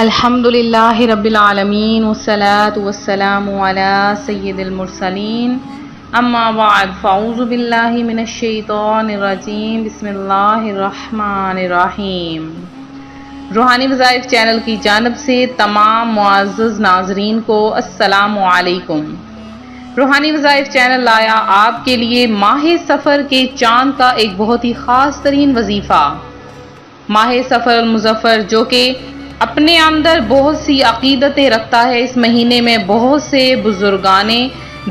الحمدللہ رب العالمین والصلاة والسلام علی سید المرسلین اما بعد فاعوذ باللہ من الشیطان الرجیم بسم اللہ الرحمن الرحیم۔ روحانی وظائف چینل کی جانب سے تمام معزز ناظرین کو السلام علیکم۔ روحانی وظائف چینل لایا آپ کے لیے ماہ سفر کے چاند کا ایک بہت ہی خاص ترین وظیفہ، ماہ سفر المظفر، جو کہ اپنے اندر بہت سی عقیدتیں رکھتا ہے۔ اس مہینے میں بہت سے بزرگان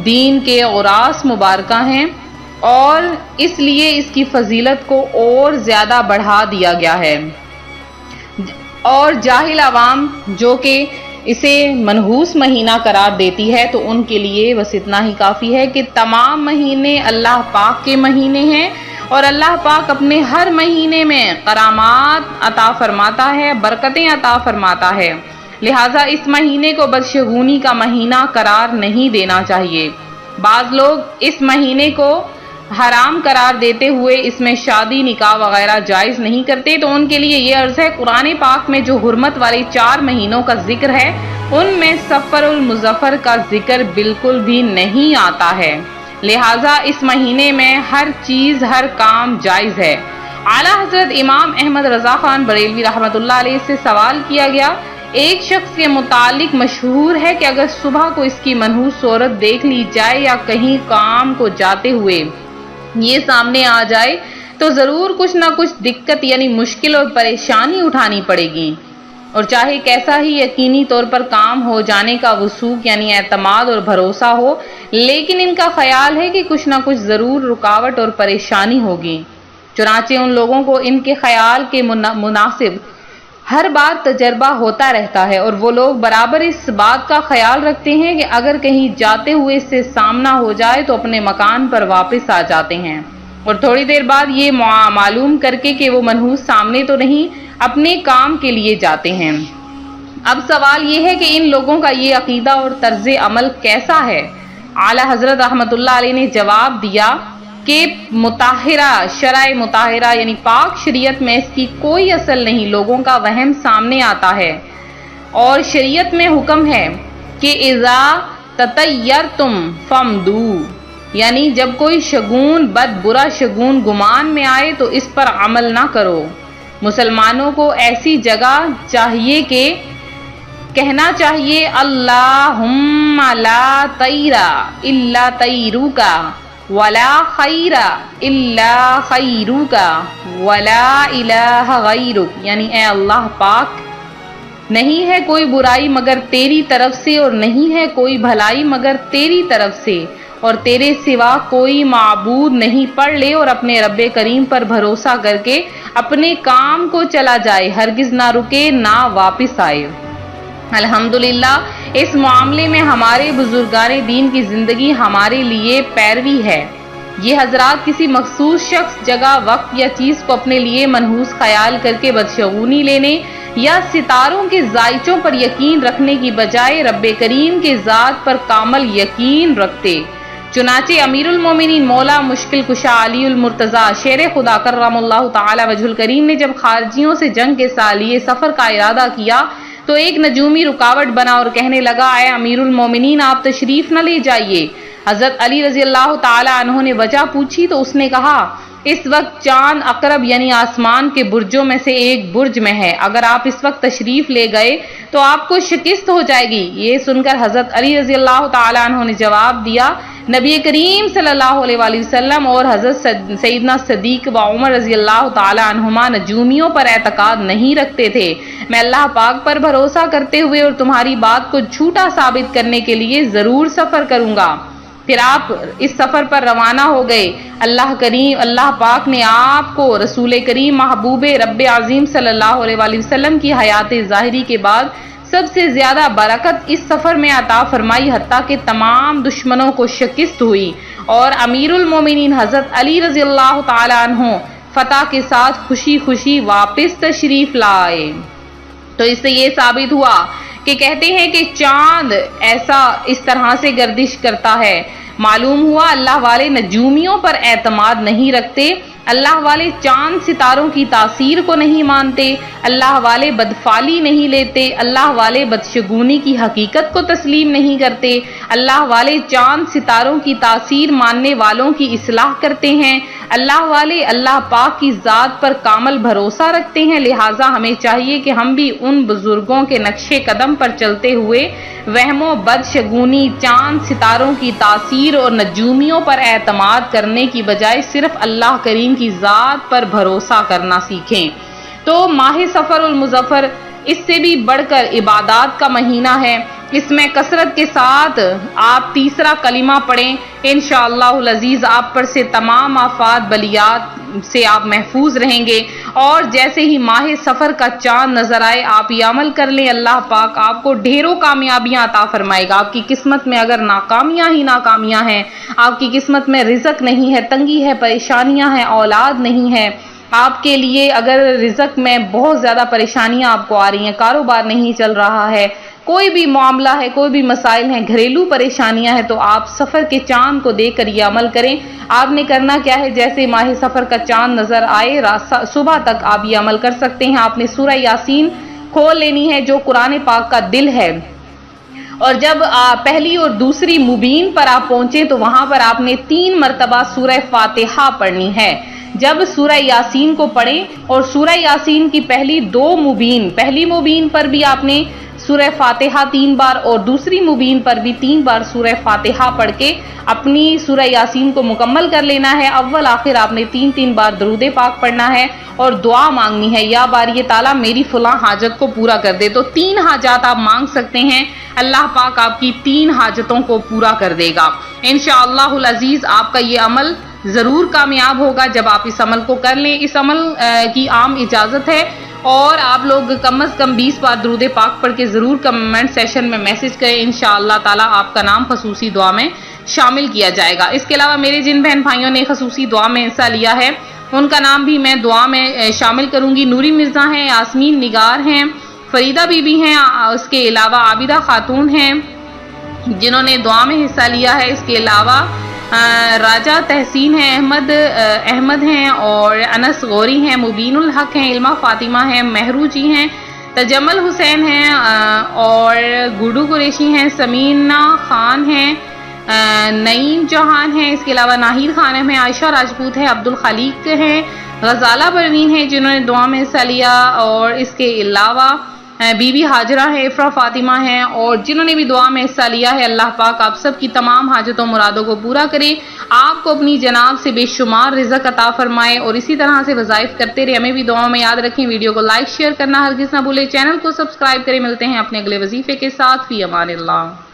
دین کے اوراس مبارکہ ہیں اور اس لیے اس کی فضیلت کو اور زیادہ بڑھا دیا گیا ہے، اور جاہل عوام جو کہ اسے منحوس مہینہ قرار دیتی ہے تو ان کے لیے بس اتنا ہی کافی ہے کہ تمام مہینے اللہ پاک کے مہینے ہیں اور اللہ پاک اپنے ہر مہینے میں کرامات عطا فرماتا ہے، برکتیں عطا فرماتا ہے، لہٰذا اس مہینے کو بدشگونی کا مہینہ قرار نہیں دینا چاہیے۔ بعض لوگ اس مہینے کو حرام قرار دیتے ہوئے اس میں شادی نکاح وغیرہ جائز نہیں کرتے، تو ان کے لیے یہ عرض ہے، قرآن پاک میں جو حرمت والے 4 مہینوں کا ذکر ہے ان میں سفر المظفر کا ذکر بالکل بھی نہیں آتا ہے، لہٰذا اس مہینے میں ہر چیز ہر کام جائز ہے۔ اعلیٰ حضرت امام احمد رضا خان بریلوی رحمۃ اللہ علیہ سے سوال کیا گیا، ایک شخص کے متعلق مشہور ہے کہ اگر صبح کو اس کی منحوس صورت دیکھ لی جائے یا کہیں کام کو جاتے ہوئے یہ سامنے آ جائے تو ضرور کچھ نہ کچھ دقت یعنی مشکل اور پریشانی اٹھانی پڑے گی، اور چاہے کیسا ہی یقینی طور پر کام ہو جانے کا وثوق یعنی اعتماد اور بھروسہ ہو، لیکن ان کا خیال ہے کہ کچھ نہ کچھ ضرور رکاوٹ اور پریشانی ہوگی۔ چنانچہ ان لوگوں کو ان کے خیال کے مناسب ہر بار تجربہ ہوتا رہتا ہے، اور وہ لوگ برابر اس بات کا خیال رکھتے ہیں کہ اگر کہیں جاتے ہوئے اس سے سامنا ہو جائے تو اپنے مکان پر واپس آ جاتے ہیں، اور تھوڑی دیر بعد یہ معلوم کر کے کہ وہ منحوس سامنے تو نہیں، اپنے کام کے لیے جاتے ہیں۔ اب سوال یہ ہے کہ ان لوگوں کا یہ عقیدہ اور طرز عمل کیسا ہے؟ اعلیٰ حضرت رحمۃ اللہ علیہ نے جواب دیا کہ مطہرہ شرع مطہرہ یعنی پاک شریعت میں اس کی کوئی اصل نہیں، لوگوں کا وہم سامنے آتا ہے، اور شریعت میں حکم ہے کہ اذا تطیرتم فامدوا، یعنی جب کوئی شگون برا شگون گمان میں آئے تو اس پر عمل نہ کرو۔ مسلمانوں کو ایسی جگہ چاہیے کہ کہنا چاہیے اللہم لا طیر الا طیرک ولا خیر الا خیرک ولا الہ غیرک، یعنی اے اللہ پاک، نہیں ہے کوئی برائی مگر تیری طرف سے اور نہیں ہے کوئی بھلائی مگر تیری طرف سے، اور تیرے سوا کوئی معبود نہیں۔ پڑھ لے اور اپنے رب کریم پر بھروسہ کر کے اپنے کام کو چلا جائے، ہرگز نہ رکے نہ واپس آئے۔ الحمدللہ اس معاملے میں ہمارے بزرگان دین کی زندگی ہمارے لیے پیروی ہے۔ یہ حضرات کسی مخصوص شخص، جگہ، وقت یا چیز کو اپنے لیے منحوس خیال کر کے بدشگونی لینے یا ستاروں کے زائچوں پر یقین رکھنے کی بجائے رب کریم کے ذات پر کامل یقین رکھتے۔ چنانچہ امیر المومنین مولا مشکل کشا علی المرتضیٰ شیر خدا کرم اللہ تعالی وجہ الکریم نے جب خارجیوں سے جنگ کے لیے سفر کا ارادہ کیا تو ایک نجومی رکاوٹ بنا اور کہنے لگا، اے امیر المومنین آپ تشریف نہ لے جائیے۔ حضرت علی رضی اللہ تعالی عنہ نے وجہ پوچھی تو اس نے کہا، اس وقت چاند عقرب یعنی آسمان کے برجوں میں سے ایک برج میں ہے، اگر آپ اس وقت تشریف لے گئے تو آپ کو شکست ہو جائے گی۔ یہ سن کر حضرت علی رضی اللہ تعالی عنہ نے جواب دیا، نبی کریم صلی اللہ علیہ وآلہ وسلم اور حضرت سیدنا صدیق و عمر رضی اللہ تعالی عنہما نجومیوں پر اعتقاد نہیں رکھتے تھے، میں اللہ پاک پر بھروسہ کرتے ہوئے اور تمہاری بات کو جھوٹا ثابت کرنے کے لیے ضرور سفر کروں گا۔ پھر آپ اس سفر پر روانہ ہو گئے۔ اللہ پاک نے آپ کو رسول کریم محبوب رب عظیم صلی اللہ علیہ وآلہ وسلم کی حیات ظاہری کے بعد سب سے زیادہ برکت اس سفر میں عطا فرمائی، حتیٰ کہ تمام دشمنوں کو شکست ہوئی اور امیر المومنین حضرت علی رضی اللہ تعالی عنہ فتح کے ساتھ خوشی خوشی واپس تشریف لائے۔ تو اس سے یہ ثابت ہوا کہ کہتے ہیں کہ چاند اس طرح سے گردش کرتا ہے، معلوم ہوا اللہ والے نجومیوں پر اعتماد نہیں رکھتے اللہ والے چاند ستاروں کی تاثیر کو نہیں مانتے، اللہ والے بدفعلی نہیں لیتے، اللہ والے بدشگونی کی حقیقت کو تسلیم نہیں کرتے، اللہ والے چاند ستاروں کی تاثیر ماننے والوں کی اصلاح کرتے ہیں، اللہ والے اللہ پاک کی ذات پر کامل بھروسہ رکھتے ہیں۔ لہٰذا ہمیں چاہیے کہ ہم بھی ان بزرگوں کے نقش قدم پر چلتے ہوئے وہم و بدشگونی، چاند ستاروں کی تاثیر اور نجومیوں پر اعتماد کرنے کی بجائے صرف اللہ کریم کی ذات پر بھروسہ کرنا سیکھیں۔ تو ماہ سفر المظفر اس سے بھی بڑھ کر عبادات کا مہینہ ہے، اس میں کثرت کے ساتھ آپ تیسرا کلمہ پڑھیں، انشاءاللہ العزیز آپ پر سے تمام آفات بلیات سے آپ محفوظ رہیں گے، اور جیسے ہی ماہ سفر کا چاند نظر آئے آپ یہ عمل کر لیں، اللہ پاک آپ کو ڈھیروں کامیابیاں عطا فرمائے گا۔ آپ کی قسمت میں اگر ناکامیاں ہی ناکامیاں ہیں، آپ کی قسمت میں رزق نہیں ہے، تنگی ہے، پریشانیاں ہیں، اولاد نہیں ہے، آپ کے لیے اگر رزق میں بہت زیادہ پریشانیاں آپ کو آ رہی ہیں، کاروبار نہیں چل رہا ہے، کوئی بھی معاملہ ہے، کوئی بھی مسائل ہیں، گھریلو پریشانیاں ہیں، تو آپ سفر کے چاند کو دیکھ کر یہ عمل کریں۔ آپ نے کرنا کیا ہے، جیسے ماہ سفر کا چاند نظر آئے صبح تک آپ یہ عمل کر سکتے ہیں۔ آپ نے سورہ یاسین کھول لینی ہے جو قرآن پاک کا دل ہے، اور جب پہلی اور دوسری مبین پر آپ پہنچے تو وہاں پر آپ نے 3 مرتبہ سورہ فاتحہ پڑھنی ہے۔ جب سورہ یاسین کو پڑھیں اور سورہ یاسین کی پہلی مبین پر بھی آپ نے سورہ فاتحہ 3 بار اور دوسری مبین پر بھی 3 بار سورہ فاتحہ پڑھ کے اپنی سورہ یاسین کو مکمل کر لینا ہے۔ اول آخر آپ نے 3 بار درود پاک پڑھنا ہے اور دعا مانگنی ہے، یا باری تعالیٰ میری فلاں حاجت کو پورا کر دے۔ تو 3 حاجات آپ مانگ سکتے ہیں، اللہ پاک آپ کی 3 حاجتوں کو پورا کر دے گا انشاءاللہ العزیز۔ آپ کا یہ عمل ضرور کامیاب ہوگا جب آپ اس عمل کو کر لیں۔ اس عمل کی عام اجازت ہے، اور آپ لوگ کم از کم 20 بار درود پاک پڑھ کے ضرور کمنٹ سیشن میں میسج کریں، انشاءاللہ تعالیٰ آپ کا نام خصوصی دعا میں شامل کیا جائے گا۔ اس کے علاوہ میرے جن بہن بھائیوں نے خصوصی دعا میں حصہ لیا ہے ان کا نام بھی میں دعا میں شامل کروں گی۔ نوری مرزا ہیں، یاسمین نگار ہیں، فریدہ بی بی ہیں، اس کے علاوہ عابدہ خاتون ہیں جنہوں نے دعا میں حصہ لیا ہے۔ اس کے علاوہ راجہ تحسین ہیں، احمد ہیں، اور انس غوری ہیں، مبین الحق ہیں، علمہ فاطمہ ہیں، مہرو جی ہیں، تجمل حسین ہیں، اور گڈو قریشی ہیں، سمینہ خان ہیں، نعیم چوہان ہیں، اس کے علاوہ ناہید خانم ہیں، عائشہ راجپوت ہیں، عبد الخلیق ہیں، غزالہ پروین ہیں جنہوں نے دعا میں حصہ لیا، اور اس کے علاوہ بی بی حاجرہ ہے، افرا فاطمہ ہیں، اور جنہوں نے بھی دعا میں حصہ لیا ہے۔ اللہ پاک آپ سب کی تمام حاجتوں مرادوں کو پورا کرے، آپ کو اپنی جناب سے بے شمار رزق عطا فرمائے، اور اسی طرح سے وظائف کرتے رہے۔ ہمیں بھی دعاؤں میں یاد رکھیں، ویڈیو کو لائک شیئر کرنا ہرگز نہ بھولیں، چینل کو سبسکرائب کریں۔ ملتے ہیں اپنے اگلے وظیفے کے ساتھ، فی امان اللہ۔